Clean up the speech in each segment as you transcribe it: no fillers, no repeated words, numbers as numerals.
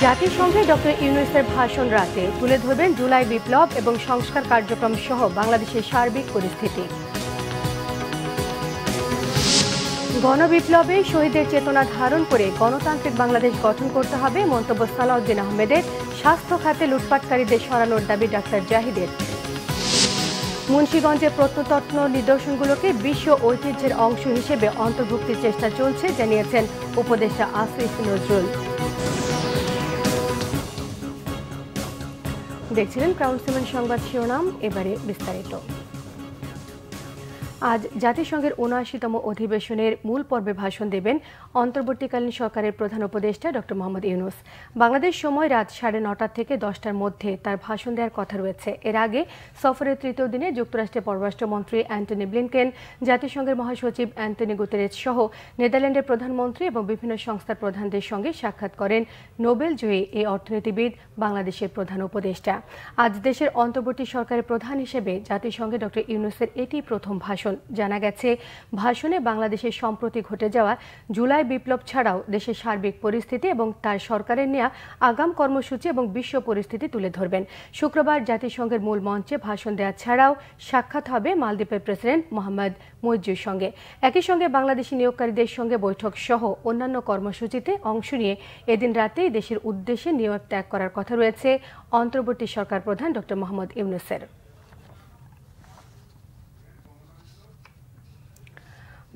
জাতিসংঘে ডক্টর ইউনূসের ভাষণ রাতে তুলে ধরবেন জুলাই বিপ্লব এবং সংস্কার কার্যক্রম সহ বাংলাদেশের সার্বিক পরিস্থিতি। গণবিপ্লবে শহীদের চেতনা ধারণ করে গণতান্ত্রিক বাংলাদেশ গঠন করতে হবে মন্তব্য সালাউদ্দিন আহমেদের। স্বাস্থ্য খাতে লুটপাটকারীদের সরানোর দাবি ডাক্তার জাহিদের। মুন্সিগঞ্জের প্রত্নতত্ত্ব নিদর্শনগুলোকে বিশ্ব ঐতিহ্যের অংশ হিসেবে অন্তর্ভুক্তির চেষ্টা চলছে জানিয়েছেন উপদেষ্টা আসিফ নজরুল। দেখছিলেন ক্রাউন সিমেন্ট সংবাদ শিরোনাম, এবারে বিস্তারিত। আজ জাতিসংঘের ৭৯তম অধিবেশনের মূল পর্বে ভাষণ দেবেন অন্তর্বর্তীকালীন সরকারের প্রধান উপদেষ্টা ডক্টর মোহাম্মদ ইউনূস। বাংলাদেশ সময় রাত ৯:৩০ থেকে ১০টার মধ্যে তার ভাষণ দেওয়ার কথা রয়েছে। এর আগে সফরের তৃতীয় দিনে যুক্তরাষ্ট্রের পররাষ্ট্রমন্ত্রী অ্যান্টনি ব্লিনকেন, জাতিসংঘের মহাসচিব অ্যান্টনি গুতেরেস সহ নেদারল্যান্ডের প্রধানমন্ত্রী এবং বিভিন্ন সংস্থার প্রধানদের সঙ্গে সাক্ষাৎ করেন নোবেল জয়ী এই অর্থনীতিবিদ, বাংলাদেশের প্রধান উপদেষ্টা। আজ দেশের অন্তর্বর্তী সরকারের প্রধান হিসেবে জাতিসংঘে ডক্টর ইউনূসের এটি প্রথম ভাষণ। জানা গেছে, ভাষণে বাংলাদেশের সম্প্রতি ঘটে যাওয়া জুলাই বিপ্লব ছাড়াও দেশের সার্বিক পরিস্থিতি এবং তার সরকারের নেওয়া আগাম কর্মসূচি এবং বিশ্ব পরিস্থিতি তুলে ধরবেন। শুক্রবার জাতিসংঘের মূল মঞ্চে ভাষণ দেওয়া ছাড়াও সাক্ষাৎ হবে মালদ্বীপের প্রেসিডেন্ট মোহাম্মদ মুইজ্জুর সঙ্গে। একই সঙ্গে বাংলাদেশি নিয়োগকারীদের সঙ্গে বৈঠক সহ অন্যান্য কর্মসূচিতে অংশ নিয়ে এদিন রাতেই দেশের উদ্দেশ্যে নিউ ইয়র্ক ত্যাগ করার কথা রয়েছে অন্তর্বর্তী সরকার প্রধান ডক্টর মোহাম্মদ ইউনূসের।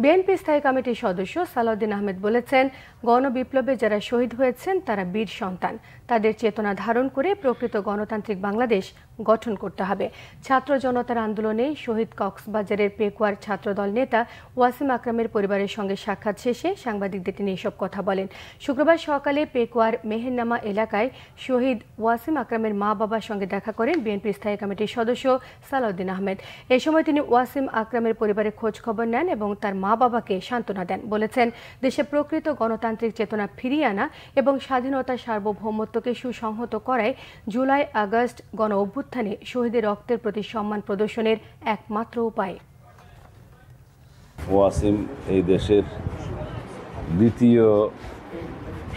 বিএনপি স্থায়ী কমিটির সদস্য সালাউদ্দিন আহমেদ বলেছেন, গণবিপ্লবে যারা শহীদ হয়েছেন তারা বীর সন্তান। তাদের চেতনা ধারণ করে প্রকৃত গণতান্ত্রিক বাংলাদেশ গঠন করতে হবে। ছাত্র জনতার আন্দোলনে শহীদ কক্সবাজারের পেকুয়ার ছাত্রদল নেতা ওয়াসিম আকরামের পরিবারের সঙ্গে সাক্ষাৎ শেষে সাংবাদিকদের তিনি এসব কথা বলেন। শুক্রবার সকালে পেকুয়ার মেহেরনামা এলাকায় শহীদ ওয়াসিম আকরামের মা বাবার সঙ্গে দেখা করেন বিএনপির স্থায়ী কমিটির সদস্য সালাউদ্দিন আহমেদ। এ সময় তিনি ওয়াসিম আকরামের পরিবারের খোঁজ খবর নেন এবং তার মা বাবাকে সান্ত্বনা দেন। বলেছেন, দেশে প্রকৃত গণতান্ত্রিক চেতনা ফিরিয়ে আনা এবং স্বাধীনতার সার্বভৌমত্বকে সুসংহত করায় জুলাই আগস্ট গণ অভ্যুত্থানে শহীদের রক্তের প্রতি সম্মান প্রদর্শনের একমাত্র উপায়। ওয়াসিম এই দেশের দ্বিতীয়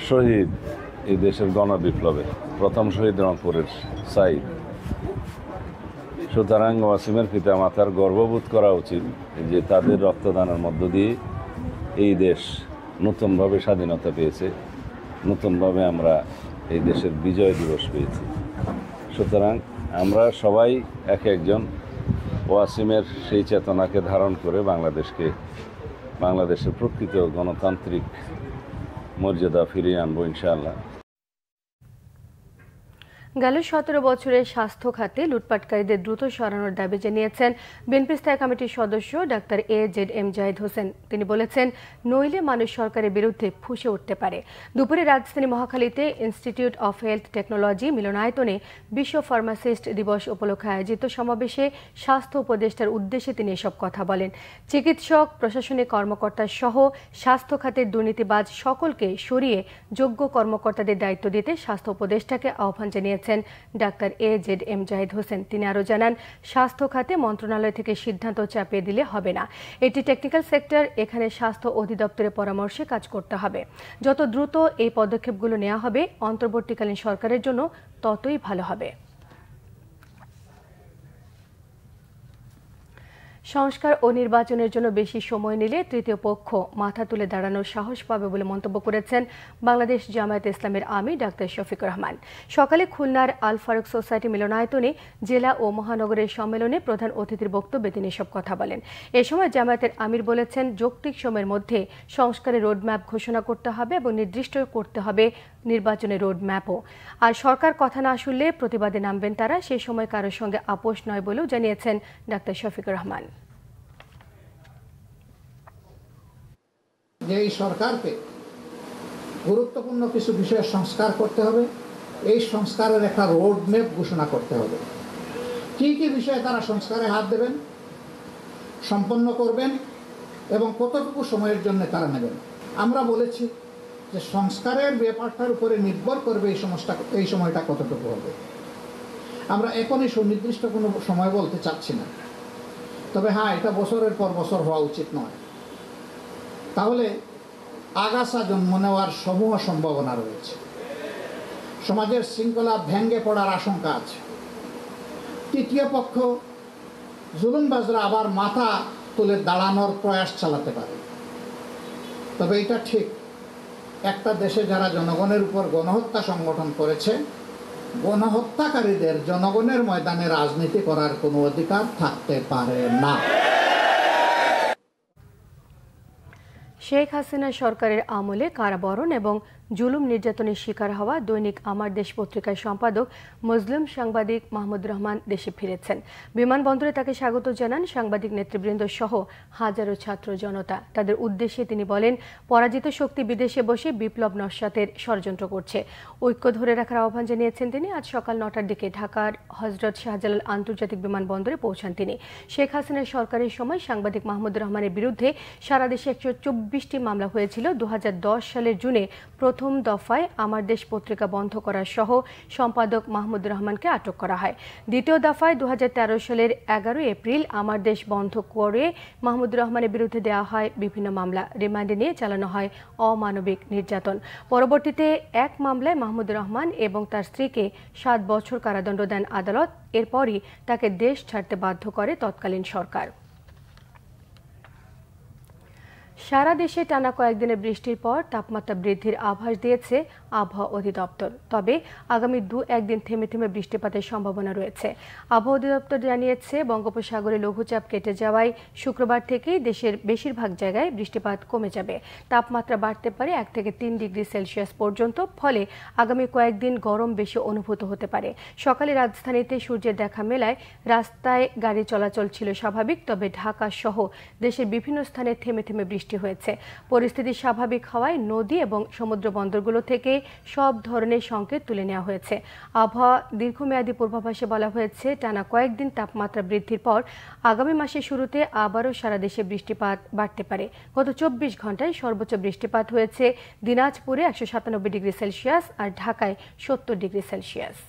শহীদ, এই দেশের গণবিপ্লবে প্রথম শহীদ রংপুরের সাইদ। সুতরাং ওয়াসিমের পিতামাতার গর্ববোধ করা উচিত যে তাদের রক্তদানের মধ্য দিয়ে এই দেশ নতুনভাবে স্বাধীনতা পেয়েছে, নতুনভাবে আমরা এই দেশের বিজয় দিবস পেয়েছি। সুতরাং আমরা সবাই এক একজন ওয়াসিমের সেই চেতনাকে ধারণ করে বাংলাদেশের প্রকৃত গণতান্ত্রিক মর্যাদা ফিরিয়ে আনবো ইনশাআল্লাহ। গেল ১৭ বছরের স্বাস্থ্য খাতে লুটপাটকারীদের দ্রুত সরানোর দাবি জানিয়েছেন বিএনপি স্থায়ী কমিটির সদস্য ডাক্তার AJM জাহিদ হোসেন। তিনি বলেছেন, নইলে মানুষ সরকারের বিরুদ্ধে ফুঁসে উঠতে পারে। দুপুরে রাজধানী মহাখালীতে ইনস্টিটিউট অফ হেলথ টেকনোলজি মিলনায়তনে বিশ্ব ফার্মাসিস্ট দিবস উপলক্ষে আয়োজিত সমাবেশে স্বাস্থ্য উপদেষ্টার উদ্দেশ্যে তিনি এসব কথা বলেন। চিকিৎসক, প্রশাসনিক কর্মকর্তা সহ স্বাস্থ্য খাতের দুর্নীতিবাজ সকলকে সরিয়ে যোগ্য কর্মকর্তাদের দায়িত্ব দিতে স্বাস্থ্য উপদেষ্টাকে আহ্বান জানিয়েছেন ডাক্তার AJM জাহিদ হোসেন। তিনি আরও জানান, স্বাস্থ্য খাতে মন্ত্রণালয় থেকে সিদ্ধান্ত চাপিয়ে দিলে হবে না। এটি টেকনিক্যাল সেক্টর, এখানে স্বাস্থ্য অধিদপ্তরের পরামর্শে কাজ করতে হবে। যত দ্রুত এই পদক্ষেপগুলো নেওয়া হবে অন্তর্বর্তীকালীন সরকারের জন্য ততই ভালো হবে। সংস্কার ও নির্বাচনের জন্য বেশি সময় নিলে তৃতীয় পক্ষ মাথা তুলে দাঁড়ানোর সাহস পাবে বলে মন্তব্য করেছেন বাংলাদেশ জামায়াতে ইসলামের আমির ডাক্তার শফিকুর রহমান। সকালে খুলনার আল ফারুক সোসাইটি মিলনায়তনে জেলা ও মহানগরের সম্মেলনে প্রধান অতিথির বক্তব্যে তিনি এসব কথা বলেন। এ সময় জামায়াতের আমির বলেছেন, যৌক্তিক সময়ের মধ্যে সংস্কারের রোডম্যাপ ঘোষণা করতে হবে এবং নির্দিষ্ট করতে হবে নির্বাচনের রোডম্যাপও। আর সরকার কথা না শুনলে প্রতিবাদে নামবেন তারা। সে সময় কারোর সঙ্গে আপোষ নয় বলেও জানিয়েছেন ডাক্তার শফিকুর রহমান। যে এই সরকারকে গুরুত্বপূর্ণ কিছু বিষয়ে সংস্কার করতে হবে, এই সংস্কারের একটা রোডম্যাপ ঘোষণা করতে হবে। কি কি বিষয়ে তারা সংস্কারে হাত দেবেন, সম্পন্ন করবেন এবং কতটুকু সময়ের জন্য তারা নেবেন। আমরা বলেছি যে সংস্কারের ব্যাপারটার উপরে নির্ভর করবে এই সময়টা কতটুকু হবে। আমরা এখনই সুনির্দিষ্ট কোনো সময় বলতে চাচ্ছি না, তবে হ্যাঁ, এটা বছরের পর বছর হওয়া উচিত নয়। তাহলে আগাছা জন্ম নেওয়ার সমূহ সম্ভাবনা রয়েছে। সমাজের শৃঙ্খলা ভেঙে পড়ার আশঙ্কা আছে। তৃতীয় পক্ষ জুলুমবাজরা আবার মাথা তুলে দাঁড়ানোর প্রয়াস চালাতে পারে। তবে এটা ঠিক, একটা দেশে যারা জনগণের উপর গণহত্যা সংগঠন করেছে, গণহত্যাকারীদের জনগণের ময়দানে রাজনীতি করার কোনো অধিকার থাকতে পারে না। শেখ হাসিনা সরকারের আমলে কারাবরণ এবং জুলুম নির্যাতনের শিকার হওয়া দৈনিক আমার দেশ পত্রিকার সম্পাদক মুসলিম সাংবাদিক মাহমুদুর রহমান দেশে ফিরেছেন। বিমানবন্দরে তাকে স্বাগত জানান সাংবাদিক নেতৃবৃন্দ সহ হাজারো ছাত্র জনতা। তাদের উদ্দেশ্যে তিনি বলেন, পরাজিত শক্তি বিদেশে বসে বিপ্লব নস্যাতের ষড়যন্ত্র করছে, ঐক্য ধরে রাখার আহ্বান জানিয়েছেন তিনি। আজ সকাল 9টার দিকে ঢাকার হজরত শাহজালাল আন্তর্জাতিক বিমানবন্দরে পৌঁছান তিনি। শেখ হাসিনার সরকারের সময় সাংবাদিক মাহমুদুর রহমানের বিরুদ্ধে সারা দেশে 124টি মামলা হয়েছিল। 2010 সালের জুনে প্রথম দফায় আমার দেশ পত্রিকা বন্ধ করা সহ সম্পাদক মাহমুদুর রহমানকে আটক করা হয়। দ্বিতীয় দফায় 2013 সালের 11 এপ্রিল আমার দেশ বন্ধ করে মাহমুদুর রহমানের বিরুদ্ধে দেওয়া হয় বিভিন্ন মামলা। রিমান্ডে নিয়ে চালানো হয় অমানবিক নির্যাতন। পরবর্তীতে এক মামলায় মাহমুদুর রহমান এবং তার স্ত্রীকে 7 বছর কারাদণ্ড দেন আদালত। এরপরই তাকে দেশ ছাড়তে বাধ্য করে তৎকালীন সরকার। সারা দেশে টানা কয়েকদিনের বৃষ্টির পর তাপমাত্রা বৃদ্ধির আভাস দিয়েছে আবহাওয়া অধিদপ্তর। তবে আগামী 2-1 দিন থেমে থেমে বৃষ্টিপাতের সম্ভাবনা রয়েছে। আবহাওয়া অধিদপ্তর জানিয়েছে, বঙ্গোপসাগরে লঘুচাপ কেটে যাওয়ায় শুক্রবার থেকেই দেশের বেশিরভাগ জায়গায় বৃষ্টিপাত কমে যাবে। তাপমাত্রা বাড়তে পারে 1 থেকে 3 ডিগ্রি সেলসিয়াস পর্যন্ত। ফলে আগামী কয়েকদিন গরম বেশি অনুভূত হতে পারে। সকালে রাজধানীতে সূর্যের দেখা মেলায় রাস্তায় গাড়ি চলাচল ছিল স্বাভাবিক। তবে ঢাকা সহ দেশের বিভিন্ন স্থানে থেমে থেমে বৃষ্টি হয়েছে। পরিস্থিতি স্বাভাবিক হওয়ায় নদী এবং সমুদ্র বন্দরগুলো থেকে সব ধরনের সংকেত তুলে নেওয়া হয়েছে। আবহাওয়া দীর্ঘমেয়াদী পূর্বাভাসে বলা হয়েছে, টানা কয়েকদিন তাপমাত্রা বৃদ্ধির পর আগামী মাসের শুরুতে আবারও সারা দেশে বৃষ্টিপাত বাড়তে পারে। গত 24 ঘন্টায় সর্বোচ্চ বৃষ্টিপাত হয়েছে দিনাজপুরে 197 ডিগ্রি সেলসিয়াস আর ঢাকায় 70 ডিগ্রি সেলসিয়াস।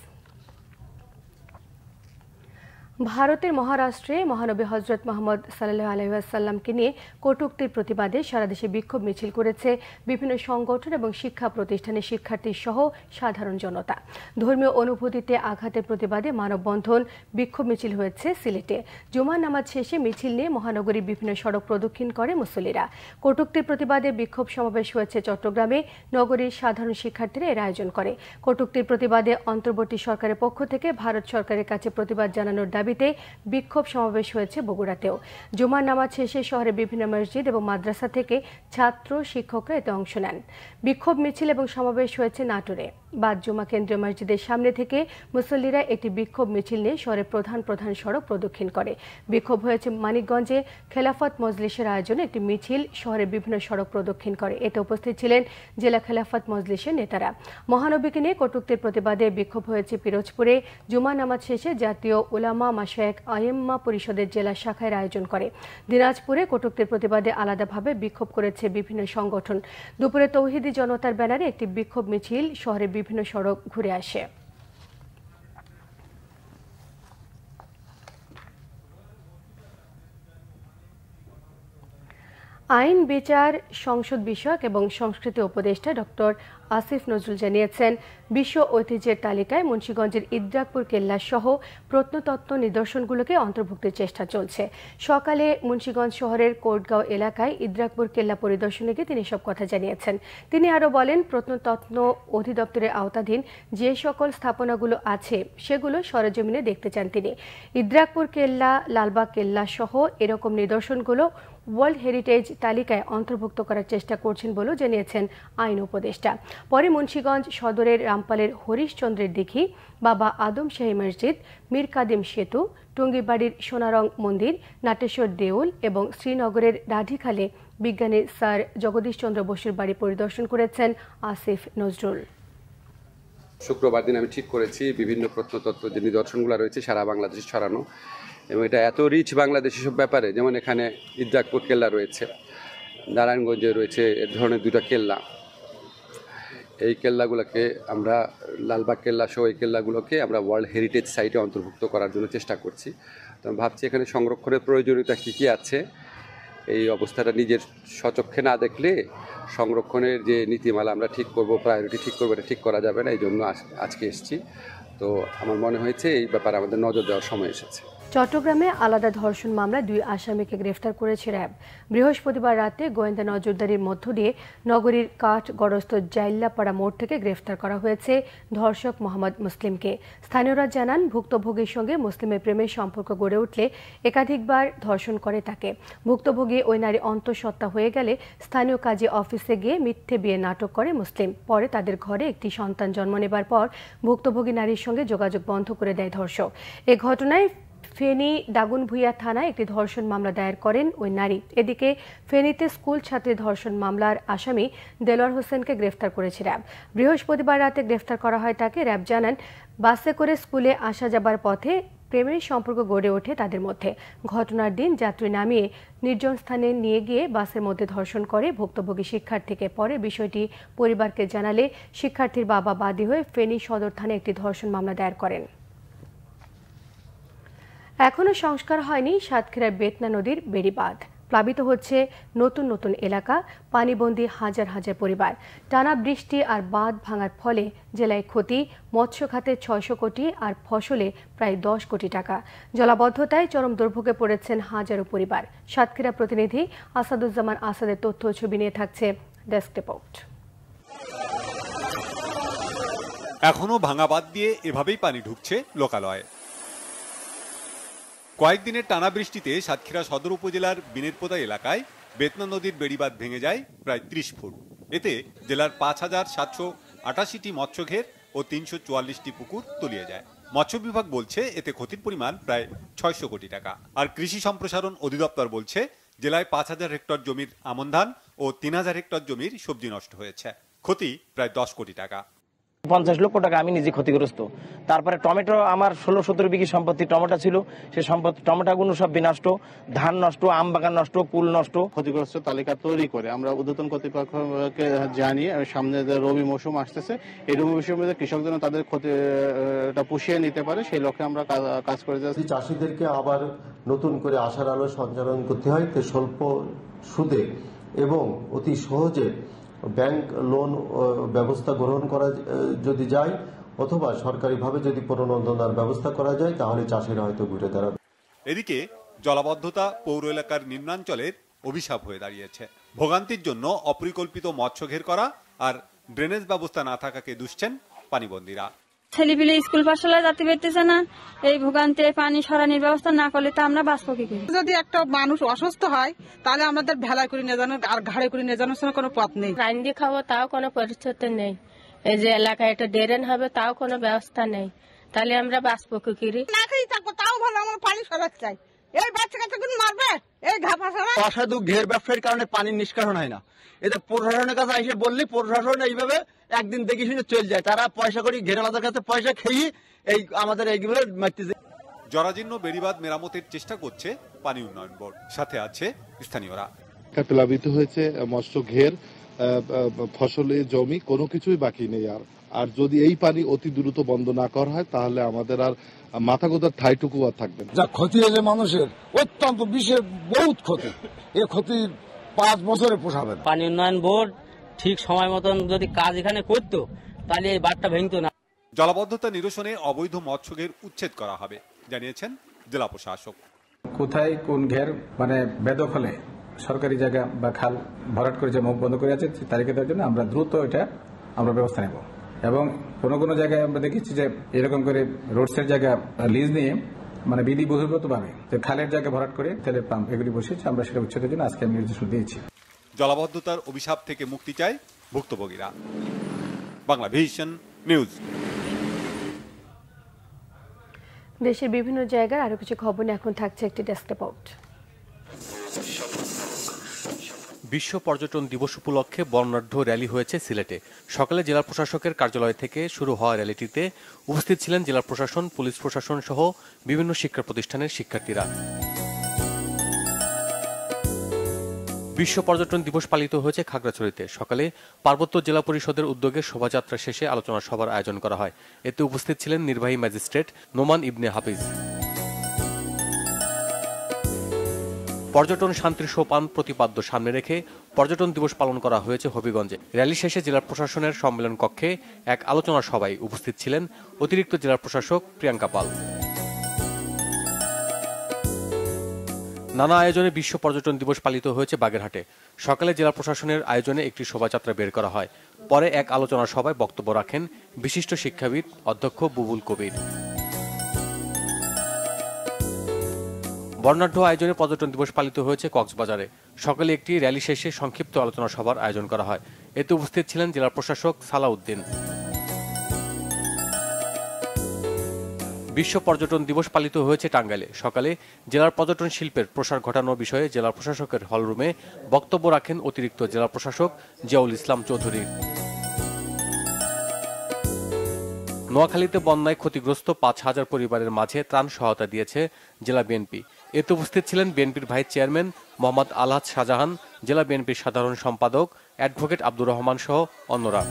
ভারতের মহারাষ্ট্রে মহানবী হজরত মোহাম্মদ সাল্লাল্লাহু আলাইহি ওয়াসাল্লামকে নিয়ে কটূক্তির প্রতিবাদে সারা দেশে বিক্ষোভ মিছিল করেছে বিভিন্ন সংগঠন এবং শিক্ষা প্রতিষ্ঠানের শিক্ষার্থী সহ সাধারণ জনতা। ধর্মীয় অনুভূতিতে আঘাতের প্রতিবাদে মানববন্ধন বিক্ষোভ মিছিল হয়েছে সিলেটে। জুমার নামাজ শেষে মিছিল নিয়ে মহানগরীর বিভিন্ন সড়ক প্রদক্ষিণ করে মুসল্লিরা। কটূক্তির প্রতিবাদে বিক্ষোভ সমাবেশ হয়েছে চট্টগ্রামে। নগরীর সাধারণ শিক্ষার্থীরা এর আয়োজন করে। কটূক্তির প্রতিবাদে অন্তর্বর্তী সরকারের পক্ষ থেকে ভারত সরকারের কাছে প্রতিবাদ জানানোর দাবিতে বিক্ষোভ সমাবেশ হয়েছে বগুড়াতেও। জুমার নামাজ শেষে শহরের বিভিন্ন মসজিদ এবং মাদ্রাসা থেকে ছাত্র শিক্ষকরা এতে অংশ নেন। বিক্ষোভ মিছিল এবং সমাবেশ হয়েছে নাটোরে। বাদ জুমা কেন্দ্রীয় মসজিদের সামনে থেকে মুসল্লিরা একটি বিক্ষোভ মিছিল নিয়ে শহরের প্রধান প্রধান সড়ক প্রদক্ষিণ করে। বিক্ষোভ হয়েছে মানিকগঞ্জে। খেলাফত মজলিসের আয়োজনে একটি মিছিল শহরের বিভিন্ন সড়ক প্রদক্ষিণ করে। এতে উপস্থিত ছিলেন জেলা খেলাফত মজলিসের নেতারা। মহানবীকে নিয়ে কটূক্তির প্রতিবাদে বিক্ষোভ হয়েছে পিরোজপুরে। জুমা নামাজ শেষে জাতীয় উলামা মাশায়েখ আইম্মা পরিষদের জেলা শাখার আয়োজন করে। দিনাজপুরে কটূক্তির প্রতিবাদে আলাদাভাবে বিক্ষোভ করেছে বিভিন্ন সংগঠন। দুপুরে তৌহিদি জনতার ব্যানারে একটি বিক্ষোভ মিছিল শহরের বিভিন্ন সড়ক ঘুরে আসে। আইন, বিচার, সংসদ বিষয়ক এবং সংস্কৃতি উপদেষ্টা ডক্টর আসিফ নজরুল জানিয়েছেন, বিশ্ব ঐতিহ্যের তালিকায় মুন্সিগঞ্জের ইদ্রাকপুর কেল্লা সহ প্রত্নতত্ত্ব নিদর্শনগুলোকে অন্তর্ভুক্তির চেষ্টা চলছে। সকালে মুন্সিগঞ্জ শহরের কোটগাঁও এলাকায় ইদ্রাকপুর কেল্লা পরিদর্শনে গিয়ে তিনি সব কথা জানিয়েছেন। তিনি আরও বলেন, প্রত্নতত্ত্ব অধিদপ্তরের আওতাধীন যে সকল স্থাপনাগুলো আছে সেগুলো সরেজমিনে দেখতে চান তিনি। ইদ্রাকপুর কেল্লা, লালবাগ কেল্লা সহ এরকম নিদর্শনগুলো ওয়ার্ল্ড হেরিটেজ তালিকায় অন্তর্ভুক্ত করার চেষ্টা করছেন বলেও জানিয়েছেন আইন উপদেষ্টা। পরে মুন্সিগঞ্জ সদরের রামপালের হরিশচন্দ্রের দিঘি, বাবা আদম শাহী মসজিদ, মীর কাদিম সেতু, টুঙ্গিবাড়ির সোনারং মন্দির, নাটেশ্বর দেউল এবং শ্রীনগরের রাধিখালে বিজ্ঞানী স্যার জগদীশ চন্দ্র বসুর বাড়ি পরিদর্শন করেছেন আসিফ নজরুল। শুক্রবার দিন আমি ঠিক করেছি বিভিন্ন প্রত্নতত্ত্ব যে নিদর্শনগুলো রয়েছে সারা বাংলাদেশে ছড়ানো, এবং এটা এত রিচ বাংলাদেশি সব ব্যাপারে, যেমন এখানে ইদ্রাকপুর কেল্লা রয়েছে, নারায়ণগঞ্জে রয়েছে এ ধরনের 2টা কেল্লা। এই কেল্লাগুলোকে আমরা, লালবাগ কেল্লা সহ এই কেল্লাগুলোকে আমরা ওয়ার্ল্ড হেরিটেজ সাইটে অন্তর্ভুক্ত করার জন্য চেষ্টা করছি। তো আমি ভাবছি এখানে সংরক্ষণের প্রয়োজনীয়তা কী কী আছে এই অবস্থাটা নিজের স্বচক্ষে না দেখলে সংরক্ষণের যে নীতিমালা আমরা ঠিক করব, প্রায়োরিটি ঠিক করবো, এটা ঠিক করা যাবে না। এই জন্য আজকে এসেছি। তো আমার মনে হয়েছে এই ব্যাপারে আমাদের নজর দেওয়ার সময় এসেছে। চট্টগ্রামে আলাদা ধর্ষণ মামলায় 2 আসামিকে গ্রেফতার করেছে র্যাব। বৃহস্পতিবার রাতে গোয়েন্দা নজরদারির মধ্য দিয়ে নগরীর কাঠগড়স্থ জাইল্লাপাড়া মোড় থেকে গ্রেফতার করা হয়েছে ধর্ষক মোহাম্মদ মুসলিমকে। স্থানীয়রা জানান, ভুক্তভোগীর সঙ্গে মুসলিমের প্রেমের সম্পর্ক গড়ে উঠলে একাধিকবার ধর্ষণ করে তাকে। ভুক্তভোগী ওই নারী অন্তঃসত্ত্বা হয়ে গেলে স্থানীয় কাজী অফিসে গিয়ে মিথ্যে বিয়ে নাটক করে মুসলিম। পরে তাদের ঘরে একটি সন্তান জন্ম নেবার পর ভুক্তভোগী নারীর সঙ্গে যোগাযোগ বন্ধ করে দেয় ধর্ষক। এ ঘটনায় ফেনী দাগনভূঞা থানায় একটি ধর্ষণ মামলা দায়ের করেন ওই নারী। এদিকে ফেনীতে স্কুল ছাত্রী ধর্ষণ মামলার আসামি দেলোয়ার হোসেনকে গ্রেফতার করেছে র্যাব। বৃহস্পতিবার রাতে গ্রেফতার করা হয় তাকে। র্যাব জানান, বাসে করে স্কুলে আসা যাবার পথে প্রেমের সম্পর্ক গড়ে ওঠে তাদের মধ্যে। ঘটনার দিন যাত্রী নামিয়ে নির্জন স্থানে নিয়ে গিয়ে বাসের মধ্যে ধর্ষণ করে ভুক্তভোগী শিক্ষার্থীকে। পরে বিষয়টি পরিবারকে জানালে শিক্ষার্থীর বাবা বাদী হয়ে ফেনী সদর থানায় একটি ধর্ষণ মামলা দায়ের করেন। এখনো সংস্কার হয়নি সাতক্ষীরার বেতনা নদীর বেড়িবাঁধ। প্লাবিত হচ্ছে নতুন নতুন এলাকা, পানিবন্দী হাজার হাজার পরিবার। টানা বৃষ্টি আর বাঁধ ভাঙার ফলে জেলায় ক্ষতি, মৎস্য খাতে 600 কোটি আর ফসলে প্রায় 10 কোটি টাকা। জলাবদ্ধতায় চরম দুর্ভোগে পড়েছেন হাজারো পরিবার। সাতক্ষীরা প্রতিনিধি আসাদুজ্জামান আসাদের তথ্য ছবি নিয়ে থাকছে ডেস্ক রিপোর্ট। এখনো ভাঙা বাঁধ দিয়ে এভাবেই পানি ঢুকছে লোকালয়ে। কয়েকদিনের টানা বৃষ্টিতে সাতক্ষীরা সদর উপজেলার বিনেরপোতা এলাকায় বেতনা নদীর বেড়িবাঁধ ভেঙে যায় প্রায় 30 ফুট। এতে জেলার 5788টি মৎস্যঘের ও 344টি পুকুর তলিয়ে যায়। মৎস্য বিভাগ বলছে এতে ক্ষতির পরিমাণ প্রায় 600 কোটি টাকা। আর কৃষি সম্প্রসারণ অধিদপ্তর বলছে জেলায় 5000 হেক্টর জমির আমন ধান ও 3000 হেক্টর জমির সবজি নষ্ট হয়েছে। ক্ষতি প্রায় 10 কোটি টাকা। 50 লক্ষ টাকা আমি নিজে ক্ষতিগ্রস্ত। তারপরে টমেটো, আমার 16-17 বিঘি সম্পত্তি টমেটো ছিল, সে সম্পত্তি টমেটোগুলো সব বিনষ্ট, ধান নষ্ট, আম বাগান নষ্ট, কুল নষ্ট। ক্ষতিগ্রস্ত তালিকা তৈরি করে আমরা ঊর্ধ্বতন কর্তৃপক্ষকে জানিয়ে সামনে যে রবি মৌসুম আসতেছে, এই রবি মৌসুমে কৃষকদের তাদের ক্ষতিটা পুষিয়ে নিতে পারে সেই লক্ষ্যে আমরা কাজ করে যাচ্ছি। চাষিদেরকে আবার নতুন করে আশার আলো সঞ্চালন করতে হয়, তো স্বল্প সুদে এবং অতি সহজে ব্যাংক লোন ব্যবস্থা গ্রহণ করা যদি যায়, অথবা সরকারিভাবে যদি প্রণোদনার ব্যবস্থা করা যায়, তাহলে চাষিরা হয়তো ঘুরে দাঁড়াবে। এদিকে জলাবদ্ধতা পৌর এলাকার নিম্নাঞ্চলের অভিশাপ হয়ে দাঁড়িয়েছে। ভোগান্তির জন্য অপরিকল্পিত মৎস্যঘের করা আর ড্রেনেজ ব্যবস্থা না থাকাকে দুষছেন পানিবন্দীরা। ছেলেপিলে স্কুল পাঠশালায় যেতে পারতেছে না, এই ভোগান্তির পানি সরানোর ব্যবস্থা না করলে তো আমরা বাঁচবো কি করে? যদি একটা মানুষ অসুস্থ হয় তাহলে আমাদের ভেলায় করে নিয়ে যাওয়ার আর ঘাড়ে করে নিয়ে যাওয়ার কোনো পথ নেই। রান্দি খাবো তাও কোনো পরিস্থিতি নেই। এই যে এলাকায় একটা ড্রেন হবে তাও কোনো ব্যবস্থা নেই, তাহলে আমরা বাঁচবো কি করে? না খেয়ে থাকবো তাও ভালো, আমার পানি সরাতে চাই। এই বাচ্চা কাচ্চাগুলো মারবে এই ঘাপা ছাড়া। অসাধু ঘের ব্যবসার কারণে পানির নিষ্কাশন হয় না। এতে প্রশাসনের কাছে এসে বললে প্রশাসন এইভাবে একদিন দেখে শুনে চলে যায়। তারা পয়সা করি ঘেরালাদের কাছে পয়সা খেয়ে এই আমাদের এইগুলো মারতেছে। জরাজীর্ণ বেড়িবাঁধ মেরামতের চেষ্টা করছে পানি উন্নয়ন বোর্ড, সাথে আছে স্থানীয়রা। প্লাবিত হয়েছে মৎস্য ঘের, ফসলে জমি, কোনো কিছুই বাকি নেই। আর যদি এই পানি অতি দ্রুত বন্ধ না করা হয়, তাহলে আমাদের আর মাথা গোদার ঠাইটুকু আর থাকবে না। যা ক্ষতি হয়েছে মানুষের অত্যন্ত বিশেষ বহুত ক্ষতি, এই ক্ষতি 5 বছরে পোষাবে না। পানি উন্নয়ন বোর্ড ঠিক সময় মতন যদি কাজ এখানে করতো, তাহলে এই বাঁধটা ভেঙতো না। জলাবদ্ধতা নিরসনে অবৈধ মৎস্যঘের উচ্ছেদ করা হবে, জানিয়েছেন জেলা প্রশাসক। কোথায় কোন ঘের মানে বেদক হলে সরকারি জায়গা বা খাল ভরাট করে যে মুখ বন্ধ করে আছে তালিকা দেওয়ার জন্য আমরা দ্রুত এটা আমরা ব্যবস্থা নেব। এবং কোনো কোনো জায়গায় আমরা দেখেছি যে এরকম করে রোডসের জায়গা লিজ নিয়ে মানে বিধি বহির্ভূতভাবে যে খালের জায়গা ভরাট করে তেলের পাম্প এগুলি বসেছে, আমরা সেটা উচ্ছেদের জন্য আজকে আমি নির্দেশ দিয়েছি। জলাবদ্ধতার অভিশাপ থেকে মুক্তি চায় ভুক্তভোগীরা। বাংলাভিশন নিউজ। দেশের বিভিন্ন জায়গার আরো কিছু খবর নিয়ে এখন থাকছে একটি ডেস্ক রিপোর্ট। বিশ্ব পর্যটন দিবস উপলক্ষে বর্ণাঢ্য র্যালি হয়েছে সিলেটে। সকালে জেলা প্রশাসকের কার্যালয় থেকে শুরু হওয়া র্যালিটিতে উপস্থিত ছিলেন জেলা প্রশাসন, পুলিশ প্রশাসন সহ বিভিন্ন শিক্ষা প্রতিষ্ঠানের শিক্ষার্থীরা। বিশ্ব পর্যটন দিবস পালিত হয়েছে খাগড়াছড়িতে। সকালে পার্বত্য জেলা পরিষদের উদ্যোগে শোভাযাত্রা শেষে আলোচনা সভার আয়োজন করা হয়। এতে উপস্থিত ছিলেন নির্বাহী ম্যাজিস্ট্রেট নোমান ইবনে হাফিজ। পর্যটন শান্তির সোপান প্রতিপাদ্য সামনে রেখে পর্যটন দিবস পালন করা হয়েছে হবিগঞ্জে। র্যালি শেষে জেলা প্রশাসনের সম্মেলন কক্ষে এক আলোচনা সভায় উপস্থিত ছিলেন অতিরিক্ত জেলা প্রশাসক প্রিয়াঙ্কা পাল। নানা আয়োজনে বিশ্ব পর্যটন দিবস পালিত হয়েছে বাগেরহাটে। সকালে জেলা প্রশাসনের আয়োজনে একটি শোভাযাত্রা বের করা হয়। পরে এক আলোচনা সভায় বক্তব্য রাখেন বিশিষ্ট শিক্ষাবিদ অধ্যক্ষ বুবুল কবির। বর্ণাঢ্য আয়োজনে পর্যটন দিবস পালিত হয়েছে কক্সবাজারে। সকালে একটি র্যালি শেষে সংক্ষিপ্ত আলোচনা সভার আয়োজন করা হয়। এতে উপস্থিত ছিলেন জেলা প্রশাসক সালাউদ্দিন। বিশ্ব পর্যটন দিবস পালিত হয়েছে টাঙ্গাইলে। সকালে জেলার পর্যটন শিল্পের প্রসার ঘটানোর বিষয়ে জেলা প্রশাসকের হলরুমে বক্তব্য রাখেন অতিরিক্ত জেলা প্রশাসক জিয়াউল ইসলাম চৌধুরী। নোয়াখালীতে বন্যায় ক্ষতিগ্রস্ত ৫,০০০ পরিবারের মাঝে ত্রাণ সহায়তা দিয়েছে জেলা বিএনপি। এতে উপস্থিত ছিলেন বিএনপির ভাইস চেয়ারম্যান মোহাম্মদ আলহাজ শাহজাহান, জেলা বিএনপির সাধারণ সম্পাদক অ্যাডভোকেট আব্দুর রহমান সহ অন্যরা।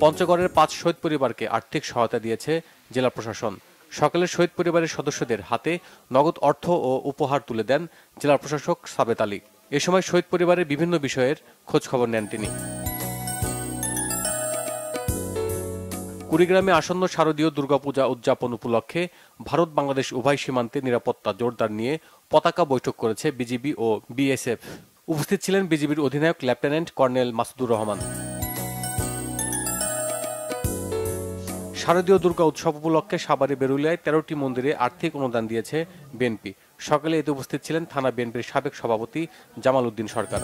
পঞ্চগড়ের ৫ শহীদ পরিবারকে আর্থিক সহায়তা দিয়েছে জেলা প্রশাসন। সকালে শহীদ পরিবারের সদস্যদের হাতে নগদ অর্থ ও উপহার তুলে দেন জেলা প্রশাসক সাবেত আলী। এ সময় শহীদ পরিবারের বিভিন্ন বিষয়ের খোঁজখবর নেন তিনি। কুড়িগ্রামে আসন্ন শারদীয় দুর্গাপূজা উদযাপন উপলক্ষে ভারত বাংলাদেশ উভয় সীমান্তে নিরাপত্তা জোরদার নিয়ে পতাকা বৈঠক করেছে বিজিবি ও বিএসএফ। উপস্থিত ছিলেন বিজিবির অধিনায়ক লেফটেন্যান্ট কর্নেল মাসুদুর রহমান। শারদীয় দুর্গা উৎসব উপলক্ষে সাভারে বেরুলিয়ায় 13টি মন্দিরে আর্থিক অনুদান দিয়েছে বিএনপি। সকালে এতে উপস্থিত ছিলেন থানা বিএনপির সাবেক সভাপতি জামাল উদ্দিন সরকার।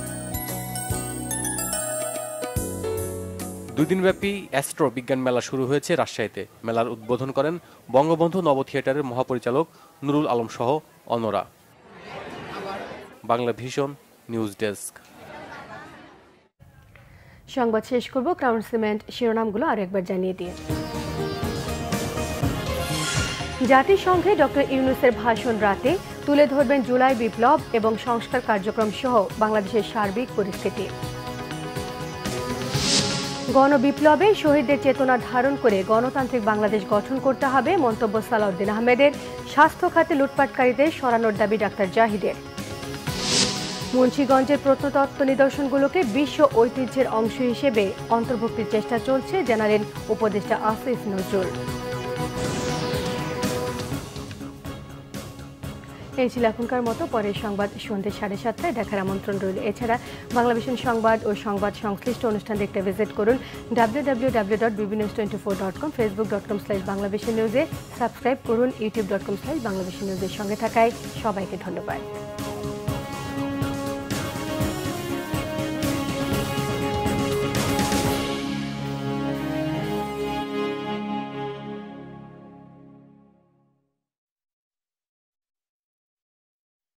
2 দিনব্যাপী অ্যাস্ট্রো বিজ্ঞান মেলা শুরু হয়েছে রাজশাহীতে। মেলার উদ্বোধন করেন বঙ্গবন্ধু নব থিয়েটারের মহাপরিচালক নুরুল আলম সহ অন্যরা। Bangla vision news desk. সংবাদ শেষ করব ক্রাউন সিমেন্ট শিরোনামগুলো আর একবার জানিয়ে দিয়ে। জাতিসংঘে ডক্টর ইউনূসের ভাষণ রাতে তুলে ধরবেন জুলাই বিপ্লব এবং সংস্কার কার্যক্রম সহ বাংলাদেশের সার্বিক পরিস্থিতি। গণবিপ্লবে শহীদদের চেতনা ধারণ করে গণতান্ত্রিক বাংলাদেশ গঠন করতে হবে মন্তব্য সালাউদ্দিন আহমেদের। স্বাস্থ্য খাতে লুটপাটকারীদের সরানোর দাবি ডাক্তার জাহিদের। মুন্সিগঞ্জের প্রত্নতত্ত্ব নিদর্শনগুলোকে বিশ্ব ঐতিহ্যের অংশ হিসেবে অন্তর্ভুক্তির চেষ্টা চলছে জানালেন উপদেষ্টা আসিফ নজরুল। এই ছিল এখনকার মতো। পরের সংবাদ সন্ধ্যে 7:30টায় দেখার আমন্ত্রণ রইল। এছাড়া বাংলাভিশন সংবাদ ও সংবাদ সংশ্লিষ্ট অনুষ্ঠান দেখতে ভিজিট করুন www.bbnews24.com, facebook.com/banglavishnewsে সাবস্ক্রাইব করুন, youtube.com/banglavishnewsের সঙ্গে থাকায় সবাইকে ধন্যবাদ।